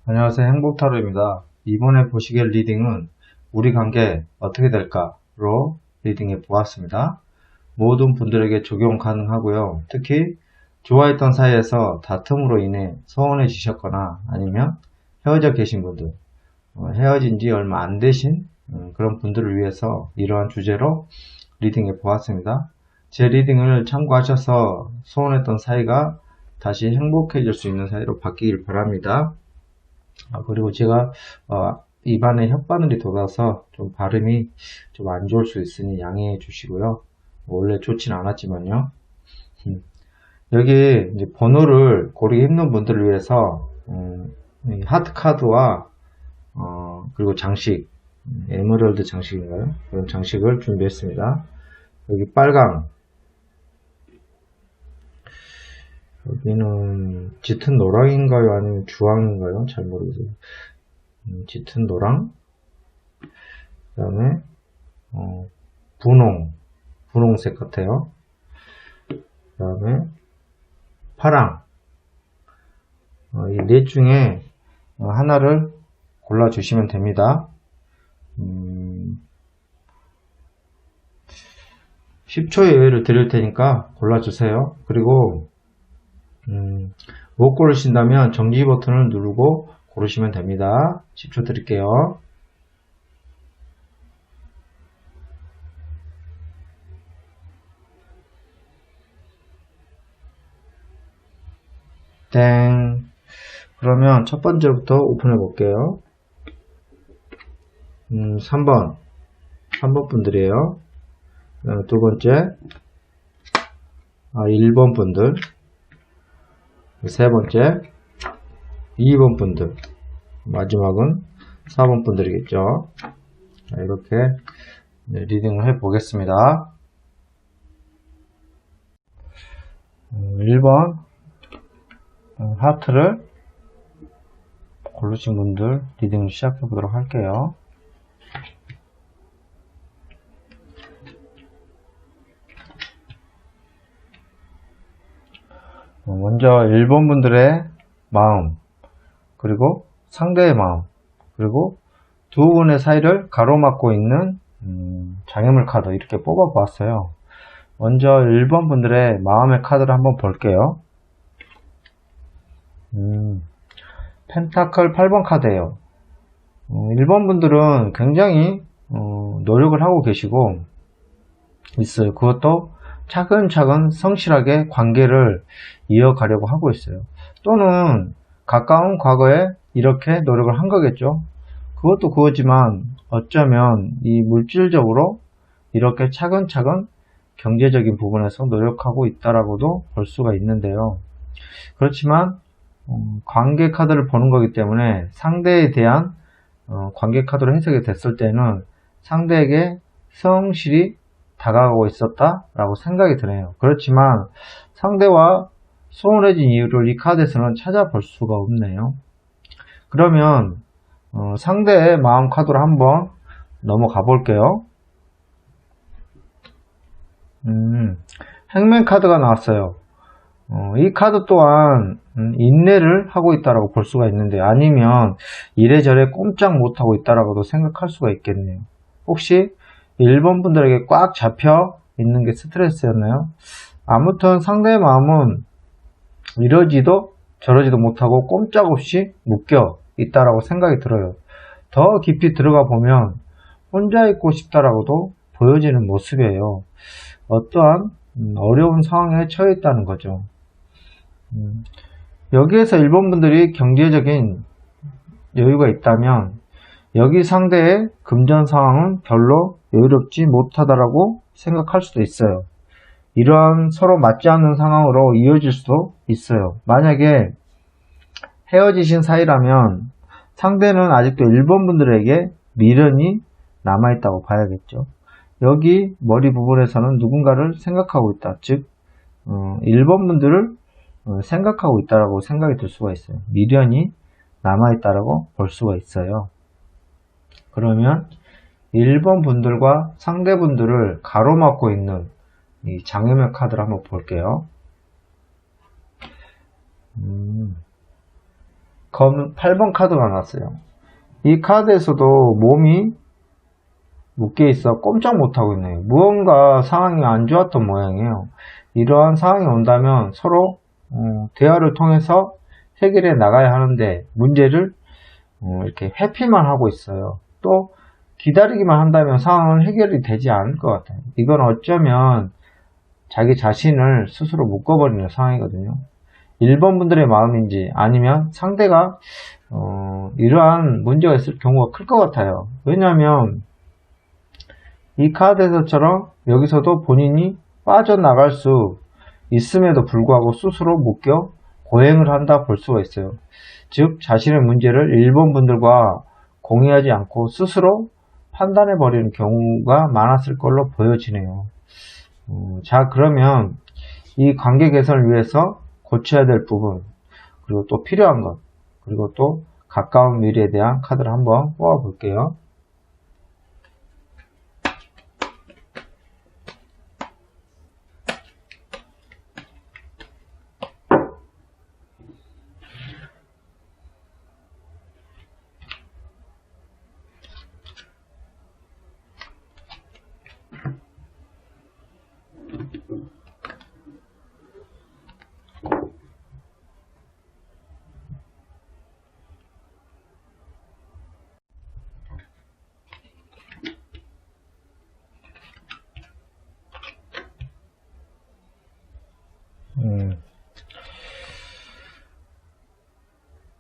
안녕하세요. 행복타로입니다. 이번에 보시게 리딩은 우리 관계 어떻게 될까로 리딩해 보았습니다. 모든 분들에게 적용 가능하고요. 특히 좋아했던 사이에서 다툼으로 인해 서운해지셨거나 아니면 헤어져 계신 분들, 헤어진 지 얼마 안 되신 그런 분들을 위해서 이러한 주제로 리딩해 보았습니다. 제 리딩을 참고하셔서 서운했던 사이가 다시 행복해질 수 있는 사이로 바뀌길 바랍니다. 그리고 제가 입안에 혓바늘이 돋아서 좀 발음이 좀 안 좋을 수 있으니 양해해 주시고요. 원래 좋진 않았지만요. 여기 이제 번호를 고르기 힘든 분들을 위해서 이 하트 카드와 그리고 장식, 에메랄드 장식인가요? 그런 장식을 준비했습니다. 여기 빨강, 여기는 짙은 노랑인가요? 아니면 주황인가요? 잘 모르겠어요. 짙은 노랑, 그 다음에 분홍색 같아요. 그 다음에 파랑. 이 넷 중에 하나를 골라주시면 됩니다. 10초의 여유를 드릴 테니까 골라주세요. 그리고 못 고르신다면 정지 버튼을 누르고 고르시면 됩니다. 10초 드릴게요. 땡. 그러면 첫 번째부터 오픈해 볼게요. 3번 분들이에요. 두 번째 1번 분들, 세 번째 2번 분들, 마지막은 4번 분들이겠죠. 이렇게 리딩을 해 보겠습니다. 1번 하트를 고르신 분들 리딩을 시작해 보도록 할게요. 먼저 1번 분들의 마음, 그리고 상대의 마음, 그리고 두 분의 사이를 가로막고 있는 장애물 카드 이렇게 뽑아 보았어요. 먼저 1번 분들의 마음의 카드를 한번 볼게요. 펜타클 8번 카드예요. 1번 분들은 굉장히 노력을 하고 계시고 있어요. 그것도 차근차근 성실하게 관계를 이어가려고 하고 있어요. 또는 가까운 과거에 이렇게 노력을 한 거겠죠. 그것도 그거지만 어쩌면 이 물질적으로 이렇게 차근차근 경제적인 부분에서 노력하고 있다라고도 볼 수가 있는데요. 그렇지만 관계 카드를 보는 거기 때문에 상대에 대한 관계 카드로 해석이 됐을 때는 상대에게 성실히 다가가고 있었다라고 생각이 드네요. 그렇지만 상대와 소원해진 이유를 이 카드에서는 찾아볼 수가 없네요. 그러면 상대의 마음 카드로 한번 넘어가 볼게요. 행맨 카드가 나왔어요. 이 카드 또한 인내를 하고 있다라고 볼 수가 있는데, 아니면 이래저래 꼼짝 못하고 있다라고도 생각할 수가 있겠네요. 혹시 1번 분들에게 꽉 잡혀 있는 게 스트레스였나요? 아무튼 상대의 마음은 이러지도 저러지도 못하고 꼼짝없이 묶여 있다라고 생각이 들어요. 더 깊이 들어가 보면 혼자 있고 싶다라고도 보여지는 모습이에요. 어떠한 어려운 상황에 처해 있다는 거죠. 여기에서 1번 분들이 경제적인 여유가 있다면 여기 상대의 금전 상황은 별로 여유롭지 못하다라고 생각할 수도 있어요. 이러한 서로 맞지 않는 상황으로 이어질 수도 있어요. 만약에 헤어지신 사이라면 상대는 아직도 1번 분들에게 미련이 남아있다고 봐야겠죠. 여기 머리 부분에서는 누군가를 생각하고 있다. 즉 1번 분들을 생각하고 있다라고 생각이 들 수가 있어요. 미련이 남아있다라고 볼 수가 있어요. 그러면 1번 분들과 상대분들을 가로막고 있는 이 장애물 카드를 한번 볼게요. 8번 카드가 나왔어요. 이 카드에서도 몸이 묶여 있어 꼼짝 못하고 있네요. 무언가 상황이 안 좋았던 모양이에요. 이러한 상황이 온다면 서로 대화를 통해서 해결해 나가야 하는데 문제를 이렇게 회피만 하고 있어요. 또 기다리기만 한다면 상황은 해결이 되지 않을 것 같아요. 이건 어쩌면 자기 자신을 스스로 묶어버리는 상황이거든요. 1번 분들의 마음인지 아니면 상대가 이러한 문제가 있을 경우가 클 것 같아요. 왜냐하면 이 카드에서처럼 여기서도 본인이 빠져나갈 수 있음에도 불구하고 스스로 묶여 고행을 한다 볼 수가 있어요. 즉 자신의 문제를 1번 분들과 공유하지 않고 스스로 판단해버리는 경우가 많았을 걸로 보여지네요. 자, 그러면 이 관계 개선을 위해서 고쳐야 될 부분, 그리고 또 필요한 것, 그리고 또 가까운 미래에 대한 카드를 한번 뽑아 볼게요.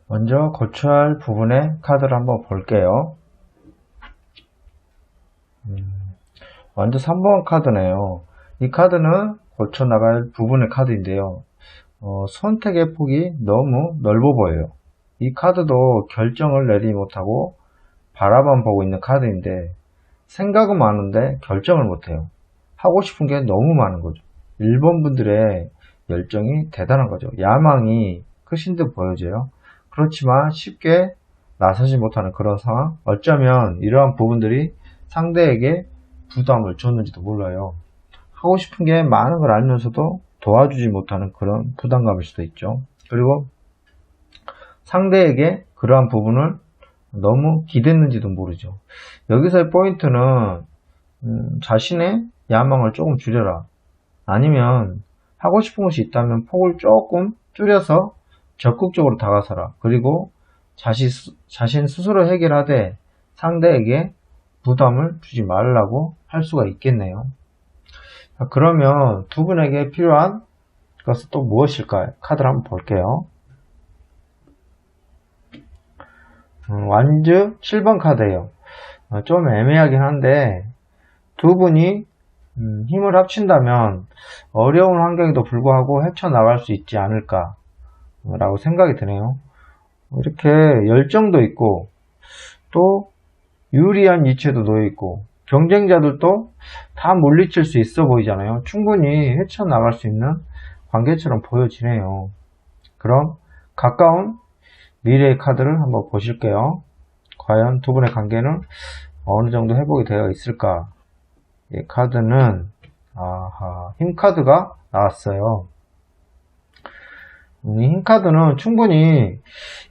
먼저 고쳐야 할 부분의 카드를 한번 볼게요. 먼저 3번 카드네요. 이 카드는 고쳐나갈 부분의 카드인데요. 선택의 폭이 너무 넓어 보여요. 이 카드도 결정을 내리지 못하고 바라만 보고 있는 카드인데 생각은 많은데 결정을 못해요. 하고 싶은 게 너무 많은 거죠. 1번 분들의 열정이 대단한 거죠. 야망이 크신 듯 보여져요. 그렇지만 쉽게 나서지 못하는 그런 상황. 어쩌면 이러한 부분들이 상대에게 부담을 줬는지도 몰라요. 하고 싶은 게 많은 걸 알면서도 도와주지 못하는 그런 부담감일 수도 있죠. 그리고 상대에게 그러한 부분을 너무 기댔는지도 모르죠. 여기서의 포인트는 자신의 야망을 조금 줄여라. 아니면 하고 싶은 것이 있다면 폭을 조금 줄여서 적극적으로 다가서라. 그리고 자신 스스로 해결하되 상대에게 부담을 주지 말라고 할 수가 있겠네요. 그러면 두 분에게 필요한 것은 또 무엇일까요? 카드를 한번 볼게요. 완즈 7번 카드예요. 좀 애매하긴 한데 두 분이 힘을 합친다면 어려운 환경에도 불구하고 헤쳐나갈 수 있지 않을까 라고 생각이 드네요. 이렇게 열정도 있고 또 유리한 이체도 놓여있고 경쟁자들도 다 물리칠 수 있어 보이잖아요. 충분히 헤쳐나갈 수 있는 관계처럼 보여지네요. 그럼 가까운 미래의 카드를 한번 보실게요. 과연 두 분의 관계는 어느 정도 회복이 되어 있을까? 이 카드는 힘 카드가 나왔어요. 이 힘 카드는 충분히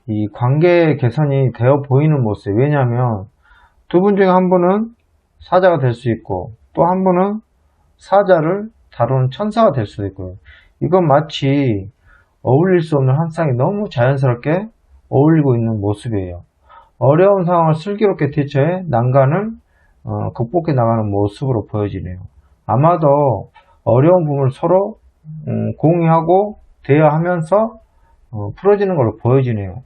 이 관계 개선이 되어 보이는 모습. 왜냐하면 두 분 중에 한 분은 사자가 될 수 있고 또 한 분은 사자를 다루는 천사가 될 수도 있고요. 이건 마치 어울릴 수 없는 한 쌍이 너무 자연스럽게 어울리고 있는 모습이에요. 어려운 상황을 슬기롭게 대처해 난간을 극복해 나가는 모습으로 보여지네요. 아마도 어려운 부분을 서로 공유하고 대화하면서 풀어지는 걸로 보여지네요.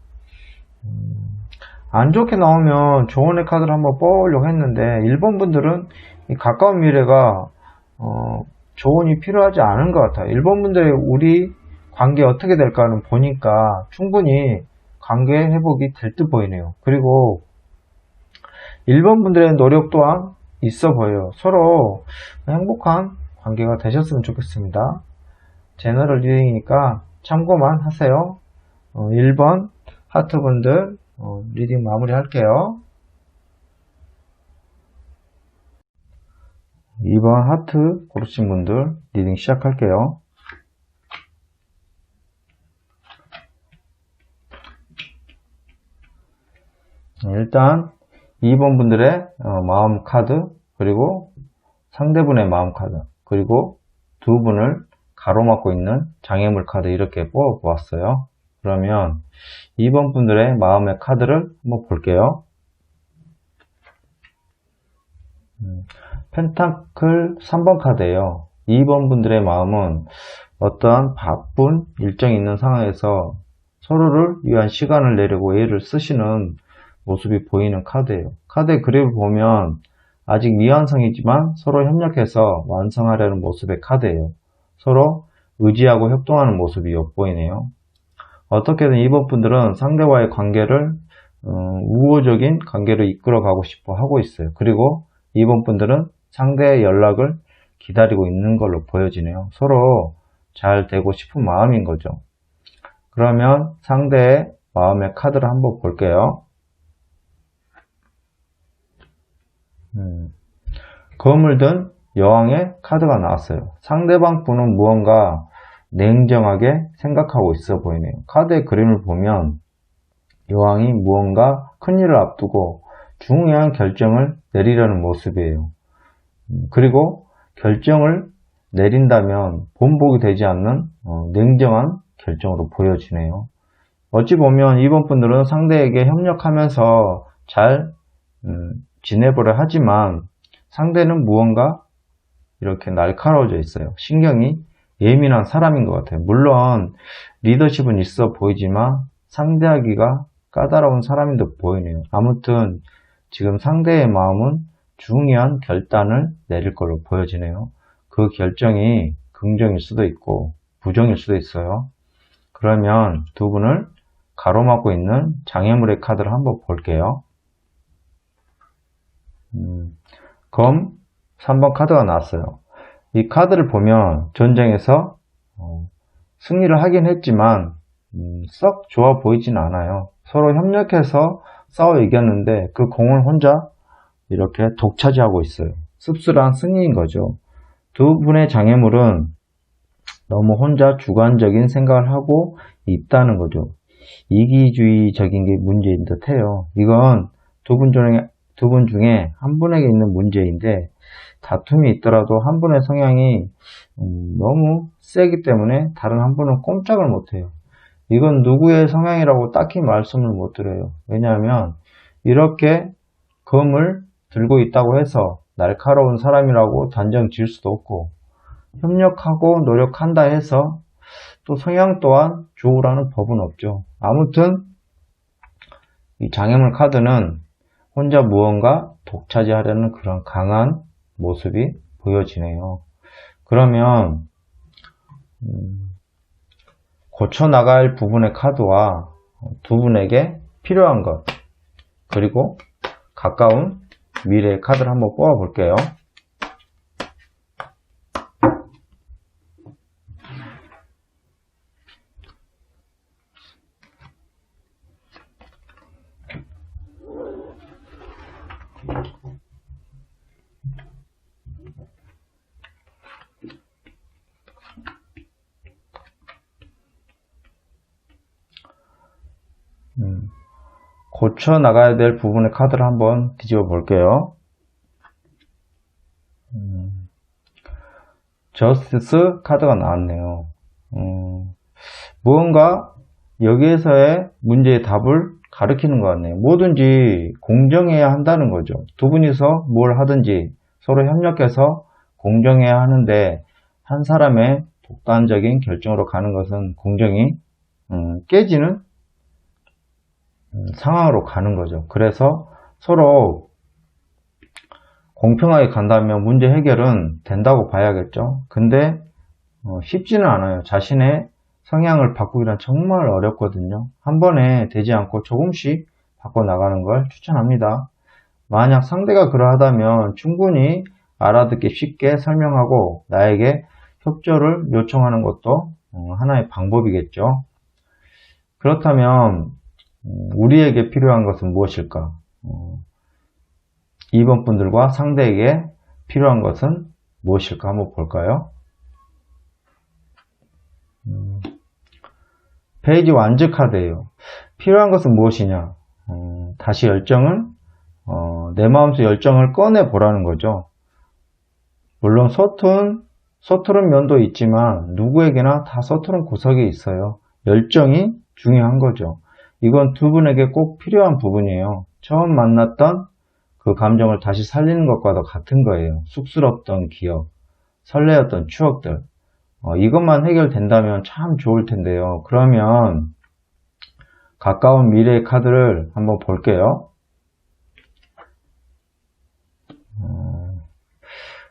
안 좋게 나오면 조언의 카드를 한번 뽑으려고 했는데 1번 분들은 이 가까운 미래가 조언이 필요하지 않은 것 같아요. 1번 분들의 우리 관계 어떻게 될까는 보니까 충분히 관계 회복이 될 듯 보이네요. 그리고 1번 분들의 노력 또한 있어 보여요. 서로 행복한 관계가 되셨으면 좋겠습니다. 제너럴 리딩이니까 참고만 하세요. 1번 하트분들 리딩 마무리 할게요. 2번 하트 고르신 분들 리딩 시작할게요. 일단 2번 분들의 마음 카드, 그리고 상대분의 마음 카드, 그리고 두 분을 가로막고 있는 장애물 카드 이렇게 뽑아 보았어요. 그러면 2번 분들의 마음의 카드를 한번 볼게요. 펜타클 3번 카드예요. 2번 분들의 마음은 어떠한 바쁜 일정이 있는 상황에서 서로를 위한 시간을 내려고 애를 쓰시는 모습이 보이는 카드예요. 카드의 그림을 보면 아직 미완성이지만 서로 협력해서 완성하려는 모습의 카드예요. 서로 의지하고 협동하는 모습이 엿보이네요. 어떻게든 2번 분들은 상대와의 관계를 우호적인 관계로 이끌어가고 싶어 하고 있어요. 그리고 2번 분들은 상대의 연락을 기다리고 있는 걸로 보여지네요. 서로 잘 되고 싶은 마음인 거죠. 그러면 상대의 마음의 카드를 한번 볼게요. 검을 든 여왕의 카드가 나왔어요. 상대방 분은 무언가 냉정하게 생각하고 있어 보이네요. 카드의 그림을 보면 여왕이 무언가 큰일을 앞두고 중요한 결정을 내리려는 모습이에요. 그리고 결정을 내린다면 본보기 되지 않는 냉정한 결정으로 보여지네요. 어찌 보면 2번 분들은 상대에게 협력하면서 잘 지내보려 하지만 상대는 무언가 이렇게 날카로워져 있어요. 신경이 예민한 사람인 것 같아요. 물론 리더십은 있어 보이지만 상대하기가 까다로운 사람인 듯 보이네요. 아무튼 지금 상대의 마음은 중요한 결단을 내릴 걸로 보여지네요. 그 결정이 긍정일 수도 있고 부정일 수도 있어요. 그러면 두 분을 가로막고 있는 장애물의 카드를 한번 볼게요. 검 3번 카드가 나왔어요. 이 카드를 보면 전쟁에서 승리를 하긴 했지만 썩 좋아 보이진 않아요. 서로 협력해서 싸워 이겼는데 그 공을 혼자 이렇게 독차지하고 있어요. 씁쓸한 승리인 거죠. 두 분의 장애물은 너무 혼자 주관적인 생각을 하고 있다는 거죠. 이기주의적인 게 문제인 듯 해요. 이건 두 분 중에 한 분에게 있는 문제인데 다툼이 있더라도 한 분의 성향이 너무 세기 때문에 다른 한 분은 꼼짝을 못해요. 이건 누구의 성향이라고 딱히 말씀을 못 드려요. 왜냐하면 이렇게 검을 들고 있다고 해서 날카로운 사람이라고 단정 지을 수도 없고 협력하고 노력한다 해서 또 성향 또한 좋으라는 법은 없죠. 아무튼 이 장애물 카드는 혼자 무언가 독차지하려는 그런 강한 모습이 보여지네요. 그러면 고쳐나갈 부분의 카드와 두 분에게 필요한 것 그리고 가까운 미래의 카드를 한번 뽑아 볼게요. 고쳐 나가야 될 부분의 카드를 한번 뒤집어 볼게요. 저스티스 카드가 나왔네요. 무언가 여기에서의 문제의 답을 가리키는 것 같네요. 뭐든지 공정해야 한다는 거죠. 두 분이서 뭘 하든지 서로 협력해서 공정해야 하는데 한 사람의 독단적인 결정으로 가는 것은 공정이 깨지는 상황으로 가는 거죠. 그래서 서로 공평하게 간다면 문제 해결은 된다고 봐야겠죠. 근데 쉽지는 않아요. 자신의 성향을 바꾸기란 정말 어렵거든요. 한 번에 되지 않고 조금씩 바꿔나가는 걸 추천합니다. 만약 상대가 그러하다면 충분히 알아듣기 쉽게 설명하고 나에게 협조를 요청하는 것도 하나의 방법이겠죠. 그렇다면 우리에게 필요한 것은 무엇일까? 2번 분들과 상대에게 필요한 것은 무엇일까 한번 볼까요? 페이지 완즈 카드예요. 필요한 것은 무엇이냐? 다시 열정을 내 마음속 열정을 꺼내 보라는 거죠. 물론 서투른 면도 있지만 누구에게나 다 서투른 구석이 있어요. 열정이 중요한 거죠. 이건 두 분에게 꼭 필요한 부분이에요. 처음 만났던 그 감정을 다시 살리는 것과도 같은 거예요. 쑥스럽던 기억, 설레었던 추억들. 이것만 해결된다면 참 좋을 텐데요. 그러면 가까운 미래의 카드를 한번 볼게요.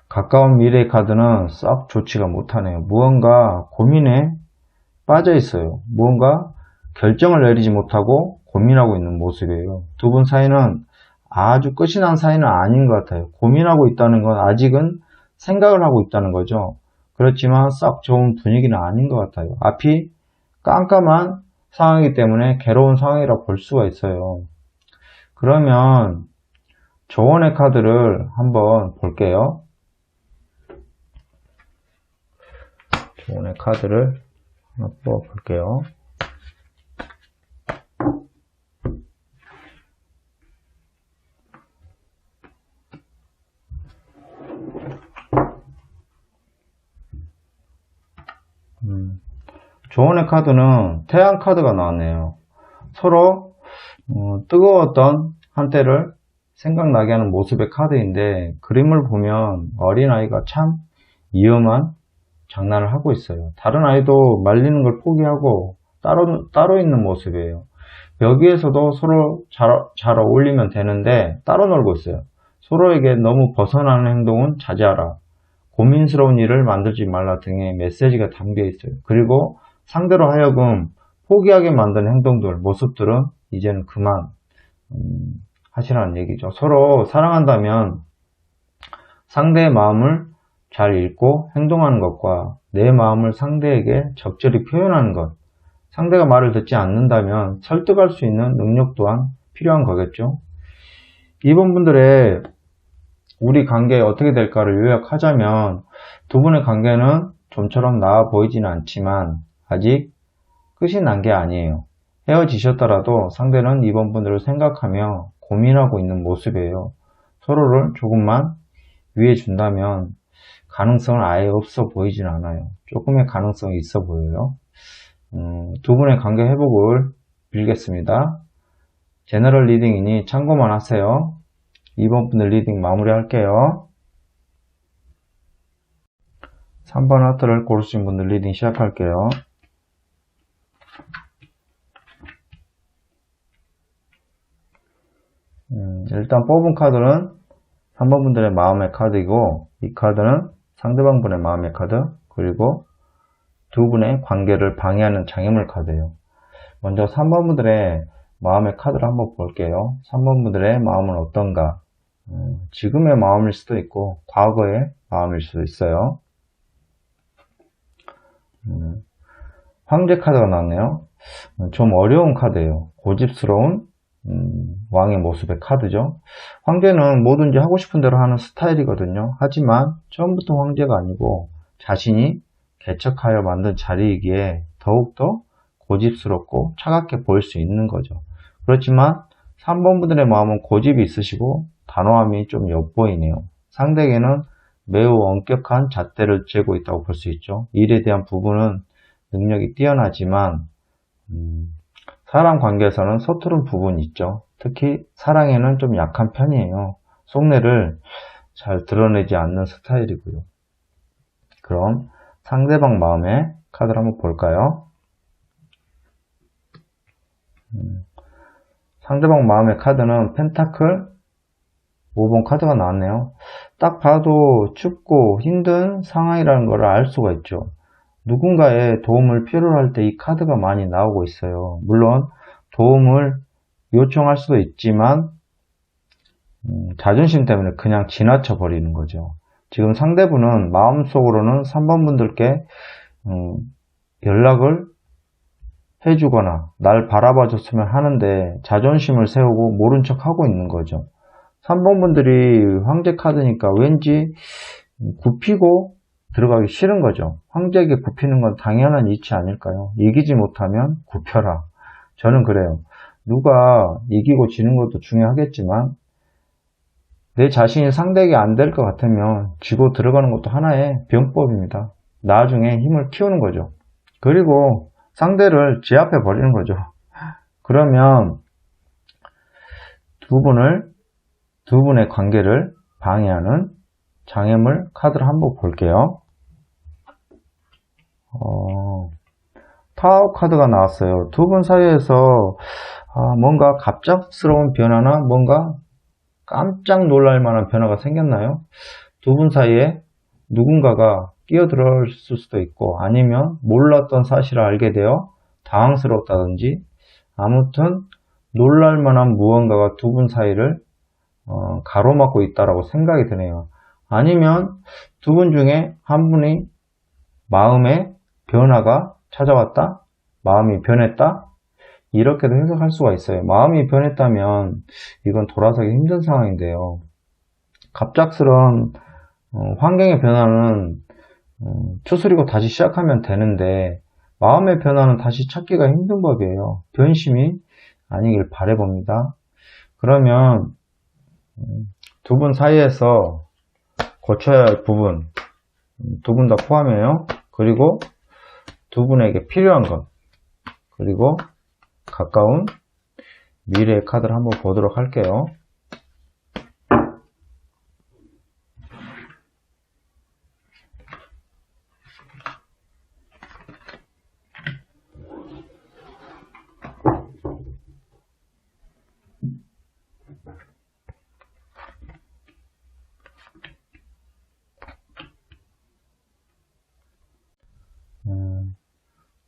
가까운 미래의 카드는 썩 좋지가 못하네요. 무언가 고민에 빠져 있어요. 무언가 결정을 내리지 못하고 고민하고 있는 모습이에요. 두 분 사이는 아주 끝이 난 사이는 아닌 것 같아요. 고민하고 있다는 건 아직은 생각을 하고 있다는 거죠. 그렇지만 썩 좋은 분위기는 아닌 것 같아요. 앞이 깜깜한 상황이기 때문에 괴로운 상황이라고 볼 수가 있어요. 그러면 조언의 카드를 한번 볼게요. 조언의 카드를 한번 볼게요. 조언의 카드는 태양 카드가 나왔네요. 서로 뜨거웠던 한때를 생각나게 하는 모습의 카드인데, 그림을 보면 어린아이가 참 위험한 장난을 하고 있어요. 다른 아이도 말리는 걸 포기하고 따로 있는 모습이에요. 여기에서도 서로 잘 어울리면 되는데 따로 놀고 있어요. 서로에게 너무 벗어나는 행동은 자제하라, 고민스러운 일을 만들지 말라 등의 메시지가 담겨 있어요. 그리고 상대로 하여금 포기하게 만드는 행동들, 모습들은 이제는 그만 하시라는 얘기죠. 서로 사랑한다면 상대의 마음을 잘 읽고 행동하는 것과 내 마음을 상대에게 적절히 표현하는 것, 상대가 말을 듣지 않는다면 설득할 수 있는 능력 또한 필요한 거겠죠. 이번 분들의 우리 관계 어떻게 될까를 요약하자면, 두 분의 관계는 좀처럼 나아 보이지는 않지만 아직 끝이 난 게 아니에요. 헤어지셨더라도 상대는 이번 분들을 생각하며 고민하고 있는 모습이에요. 서로를 조금만 위해 준다면 가능성은 아예 없어 보이진 않아요. 조금의 가능성이 있어 보여요. 두 분의 관계 회복을 빌겠습니다. 제너럴 리딩이니 참고만 하세요. 이번 분의 리딩 마무리 할게요. 3번 하트를 고르신 분들 리딩 시작할게요. 일단 뽑은 카드는 3번 분들의 마음의 카드이고, 이 카드는 상대방 분의 마음의 카드, 그리고 두 분의 관계를 방해하는 장애물 카드예요. 먼저 3번 분들의 마음의 카드를 한번 볼게요. 3번 분들의 마음은 어떤가? 지금의 마음일 수도 있고 과거의 마음일 수도 있어요. 황제 카드가 나왔네요. 좀 어려운 카드예요. 고집스러운 왕의 모습의 카드죠. 황제는 뭐든지 하고 싶은 대로 하는 스타일이거든요. 하지만 처음부터 황제가 아니고 자신이 개척하여 만든 자리이기에 더욱더 고집스럽고 차갑게 보일 수 있는 거죠. 그렇지만 3번 분들의 마음은 고집이 있으시고 단호함이 좀 엿보이네요. 상대에게는 매우 엄격한 잣대를 쬐고 있다고 볼 수 있죠. 일에 대한 부분은 능력이 뛰어나지만 사람 관계에서는 서투른 부분이 있죠. 특히 사랑에는 좀 약한 편이에요. 속내를 잘 드러내지 않는 스타일이고요. 그럼 상대방 마음의 카드를 한번 볼까요? 상대방 마음의 카드는 펜타클 5번 카드가 나왔네요. 딱 봐도 춥고 힘든 상황이라는 걸 알 수가 있죠. 누군가의 도움을 필요로 할 때 이 카드가 많이 나오고 있어요. 물론 도움을 요청할 수도 있지만 자존심 때문에 그냥 지나쳐 버리는 거죠. 지금 상대분은 마음속으로는 3번 분들께 연락을 해주거나 날 바라봐 줬으면 하는데 자존심을 세우고 모른 척 하고 있는 거죠. 3번 분들이 황제 카드니까 왠지 굽히고 들어가기 싫은 거죠. 황제에게 굽히는 건 당연한 이치 아닐까요? 이기지 못하면 굽혀라. 저는 그래요. 누가 이기고 지는 것도 중요하겠지만 내 자신이 상대에게 안 될 것 같으면 지고 들어가는 것도 하나의 병법입니다. 나중에 힘을 키우는 거죠. 그리고 상대를 제압해 버리는 거죠. 그러면 두 분의 관계를 방해하는 장애물 카드를 한번 볼게요. 타워 카드가 나왔어요. 두 분 사이에서 뭔가 갑작스러운 변화나 뭔가 깜짝 놀랄 만한 변화가 생겼나요? 두 분 사이에 누군가가 끼어들었을 수도 있고 아니면 몰랐던 사실을 알게 되어 당황스럽다든지 아무튼 놀랄 만한 무언가가 두 분 사이를 가로막고 있다라고 생각이 드네요. 아니면 두 분 중에 한 분이 마음의 변화가 찾아왔다? 마음이 변했다? 이렇게도 해석할 수가 있어요. 마음이 변했다면 이건 돌아서기 힘든 상황인데요. 갑작스러운 환경의 변화는 추스리고 다시 시작하면 되는데 마음의 변화는 다시 찾기가 힘든 법이에요. 변심이 아니길 바라봅니다. 그러면 두 분 사이에서 고쳐야 할 부분 두 분 다 포함해요. 그리고 두 분에게 필요한 것 그리고 가까운 미래의 카드를 한번 보도록 할게요.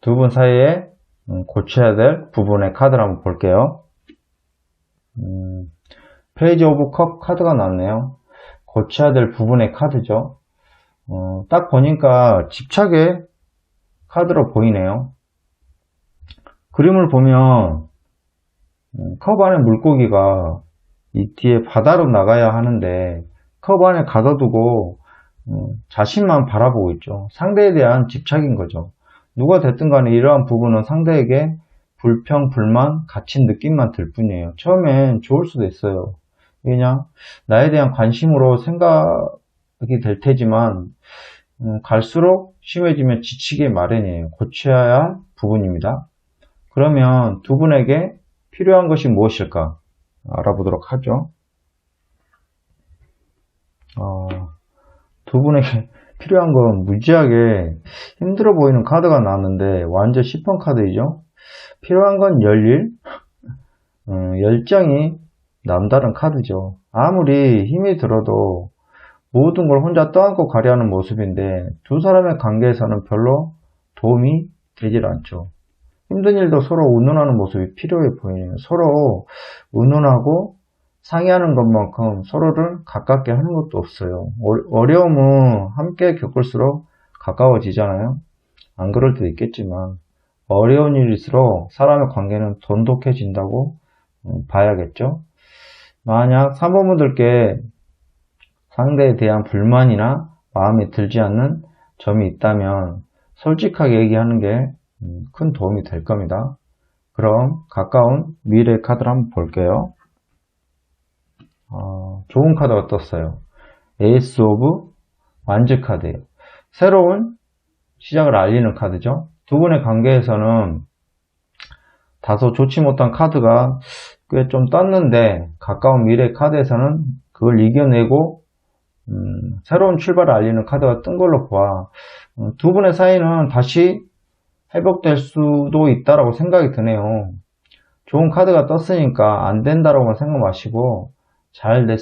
두 분 사이에 고쳐야 될 부분의 카드를 한번 볼게요. 페이지 오브 컵 카드가 나왔네요. 고쳐야 될 부분의 카드죠. 딱 보니까 집착의 카드로 보이네요. 그림을 보면 컵 안에 물고기가 이 뒤에 바다로 나가야 하는데 컵 안에 가둬두고 자신만 바라보고 있죠. 상대에 대한 집착인 거죠. 누가 됐든 간에 이러한 부분은 상대에게 불평, 불만, 갇힌 느낌만 들 뿐이에요. 처음엔 좋을 수도 있어요. 그냥 나에 대한 관심으로 생각이 될 테지만 갈수록 심해지면 지치기 마련이에요. 고쳐야 할 부분입니다. 그러면 두 분에게 필요한 것이 무엇일까 알아보도록 하죠. 두 분에게 필요한 건 무지하게 힘들어 보이는 카드가 나왔는데 완전 10번 카드이죠. 필요한 건 열일, 열정이 남다른 카드죠. 아무리 힘이 들어도 모든 걸 혼자 떠안고 가려하는 모습인데 두 사람의 관계에서는 별로 도움이 되질 않죠. 힘든 일도 서로 의논하는 모습이 필요해 보이네요. 서로 의논하고 상의하는 것만큼 서로를 가깝게 하는 것도 없어요. 어려움은 함께 겪을수록 가까워지잖아요. 안 그럴 때도 있겠지만 어려운 일일수록 사람의 관계는 돈독해진다고 봐야겠죠. 만약 3번 분들께 상대에 대한 불만이나 마음에 들지 않는 점이 있다면 솔직하게 얘기하는 게 큰 도움이 될 겁니다. 그럼 가까운 미래 카드를 한번 볼게요. 좋은 카드가 떴어요. 에이스 오브 완즈 카드예요. 새로운 시작을 알리는 카드죠. 두 분의 관계에서는 다소 좋지 못한 카드가 꽤 좀 떴는데 가까운 미래 카드에서는 그걸 이겨내고 새로운 출발을 알리는 카드가 뜬 걸로 봐. 두 분의 사이는 다시 회복될 수도 있다라고 생각이 드네요. 좋은 카드가 떴으니까 안 된다라고만 생각 마시고 잘 될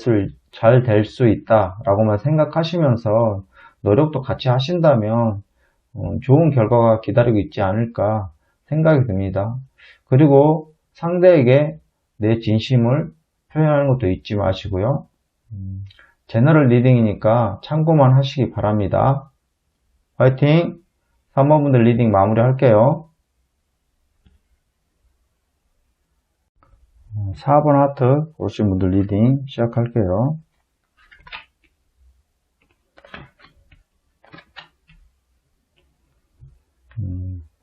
수 있다라고만 생각하시면서 노력도 같이 하신다면 좋은 결과가 기다리고 있지 않을까 생각이 듭니다. 그리고 상대에게 내 진심을 표현하는 것도 잊지 마시고요. 제너럴 리딩이니까 참고만 하시기 바랍니다. 화이팅! 3번 분들 리딩 마무리 할게요. 4번 하트 고르신 분들 리딩 시작할게요.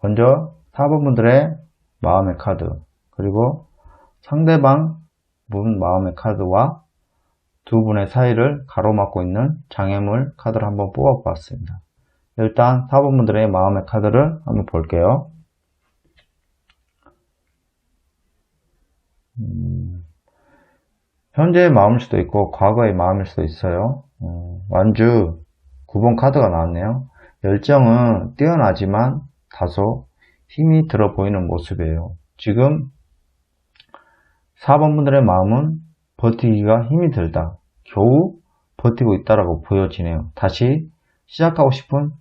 먼저 4번 분들의 마음의 카드, 그리고 상대방 분 마음의 카드와 두 분의 사이를 가로막고 있는 장애물 카드를 한번 뽑아봤습니다. 일단 4번 분들의 마음의 카드를 한번 볼게요. 현재의 마음일 수도 있고 과거의 마음일 수도 있어요. 완주 9번 카드가 나왔네요. 열정은 뛰어나지만 다소 힘이 들어 보이는 모습이에요. 지금 4번 분들의 마음은 버티기가 힘이 들다. 겨우 버티고 있다라고 보여지네요. 다시 시작하고 싶은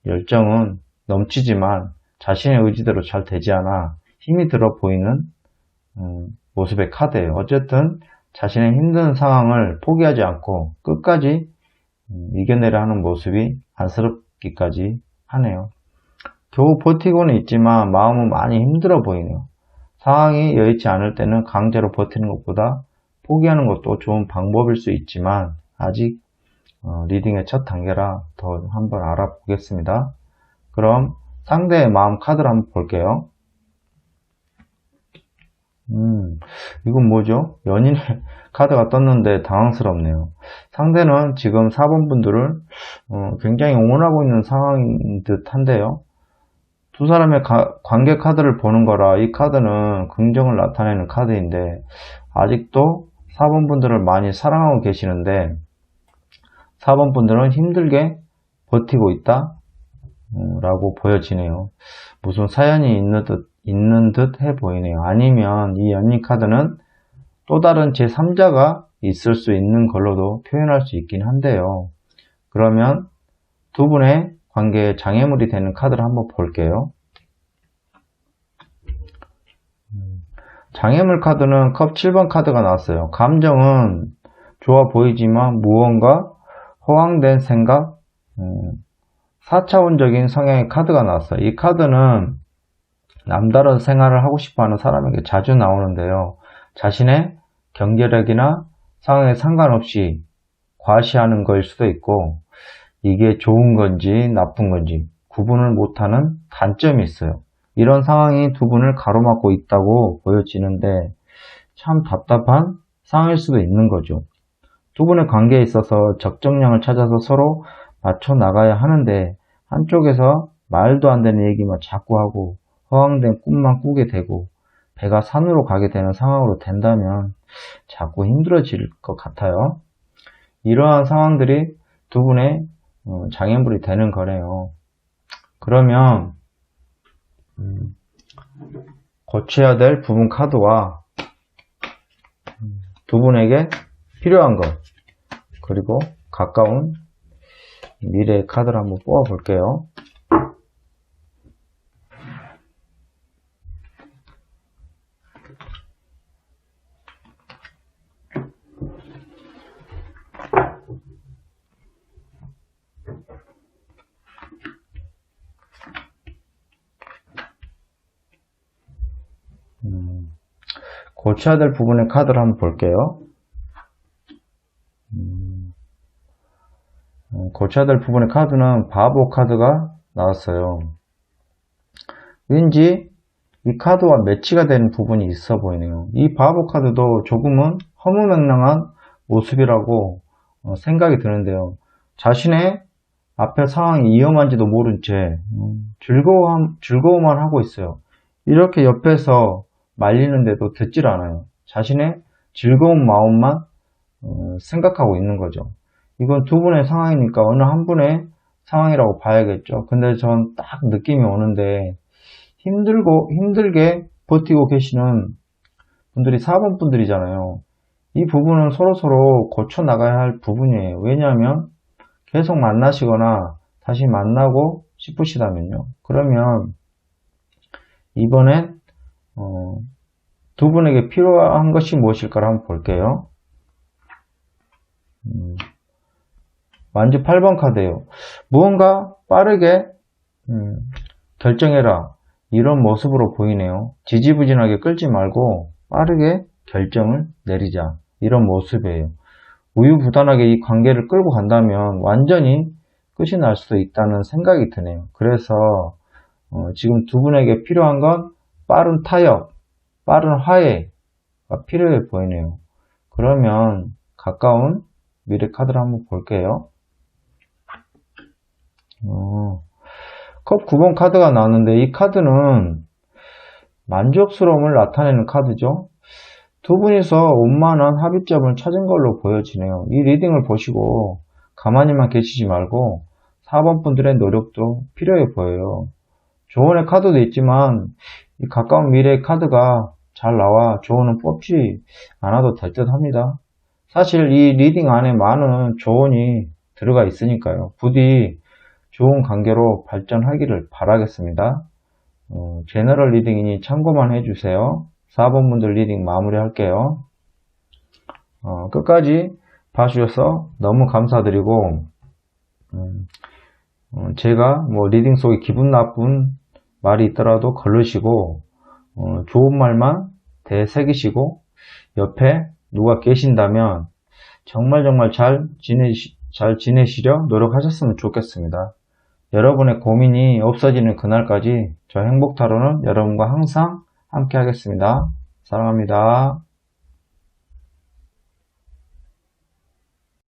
열정은 넘치지만 자신의 의지대로 잘 되지 않아 힘이 들어 보이는 모습의 카드예요. 어쨌든 자신의 힘든 상황을 포기하지 않고 끝까지 이겨내려 하는 모습이 안쓰럽기까지 하네요. 겨우 버티고는 있지만 마음은 많이 힘들어 보이네요. 상황이 여의치 않을 때는 강제로 버티는 것보다 포기하는 것도 좋은 방법일 수 있지만 아직 리딩의 첫 단계라 더 한번 알아보겠습니다. 그럼 상대의 마음 카드를 한번 볼게요. 이건 뭐죠? 연인의 카드가 떴는데 당황스럽네요. 상대는 지금 4번 분들을 굉장히 응원하고 있는 상황인 듯 한데요. 두 사람의 관계 카드를 보는 거라 이 카드는 긍정을 나타내는 카드인데 아직도 4번 분들을 많이 사랑하고 계시는데 4번 분들은 힘들게 버티고 있다 라고 보여지네요. 무슨 사연이 있는 듯 해 보이네요. 아니면 이 연인 카드는 또 다른 제3자가 있을 수 있는 걸로도 표현할 수 있긴 한데요. 그러면 두 분의 관계에 장애물이 되는 카드를 한번 볼게요. 장애물 카드는 컵 7번 카드가 나왔어요. 감정은 좋아 보이지만 무언가 허황된 생각, 4차원적인 성향의 카드가 나왔어요. 이 카드는 남다른 생활을 하고 싶어하는 사람에게 자주 나오는데요. 자신의 경제력이나 상황에 상관없이 과시하는 것일 수도 있고 이게 좋은 건지 나쁜 건지 구분을 못하는 단점이 있어요. 이런 상황이 두 분을 가로막고 있다고 보여지는데 참 답답한 상황일 수도 있는 거죠. 두 분의 관계에 있어서 적정량을 찾아서 서로 맞춰 나가야 하는데 한쪽에서 말도 안 되는 얘기만 자꾸 하고 허황된 꿈만 꾸게 되고 배가 산으로 가게 되는 상황으로 된다면 자꾸 힘들어질 것 같아요. 이러한 상황들이 두 분의 장애물이 되는 거네요. 그러면 고쳐야 될 부분 카드와 두 분에게 필요한 것 그리고 가까운 미래의 카드를 한번 뽑아 볼게요. 고쳐야 될 부분의 카드를 한번 볼게요. 고쳐야 될 부분의 카드는 바보 카드가 나왔어요. 왠지 이 카드와 매치가 되는 부분이 있어 보이네요. 이 바보 카드도 조금은 허무맹랑한 모습이라고 생각이 드는데요. 자신의 앞에 상황이 위험한지도 모른 채 즐거워만 하고 있어요. 이렇게 옆에서 말리는데도 듣질 않아요. 자신의 즐거운 마음만 생각하고 있는 거죠. 이건 두 분의 상황이니까 어느 한 분의 상황이라고 봐야겠죠. 근데 전 딱 느낌이 오는데 힘들게 버티고 계시는 분들이 4번 분들이잖아요. 이 부분은 서로 고쳐 나가야 할 부분이에요. 왜냐하면 계속 만나시거나 다시 만나고 싶으시다면요. 그러면 이번엔 두 분에게 필요한 것이 무엇일까 한번 볼게요. 완주 8번 카드예요. 무언가 빠르게 결정해라. 이런 모습으로 보이네요. 지지부진하게 끌지 말고 빠르게 결정을 내리자. 이런 모습이에요. 우유부단하게 이 관계를 끌고 간다면 완전히 끝이 날 수도 있다는 생각이 드네요. 그래서 지금 두 분에게 필요한 건 빠른 타협, 빠른 화해, 필요해 보이네요. 그러면 가까운 미래 카드를 한번 볼게요. 컵 9번 카드가 나왔는데 이 카드는 만족스러움을 나타내는 카드죠. 두 분이서 원만한 합의점을 찾은 걸로 보여지네요. 이 리딩을 보시고 가만히만 계시지 말고 4번 분들의 노력도 필요해 보여요. 조언의 카드도 있지만 이 가까운 미래의 카드가 잘 나와 조언은 뽑지 않아도 될 듯 합니다. 사실 이 리딩 안에 많은 조언이 들어가 있으니까요. 부디 좋은 관계로 발전하기를 바라겠습니다. 제너럴 리딩이니 참고만 해주세요. 4번 분들 리딩 마무리 할게요. 끝까지 봐주셔서 너무 감사드리고, 제가 뭐 리딩 속에 기분 나쁜 말이 있더라도 걸르시고, 좋은 말만 되새기시고, 옆에 누가 계신다면 정말 잘 지내시려 노력하셨으면 좋겠습니다. 여러분의 고민이 없어지는 그날까지 저 행복타로는 여러분과 항상 함께 하겠습니다. 사랑합니다.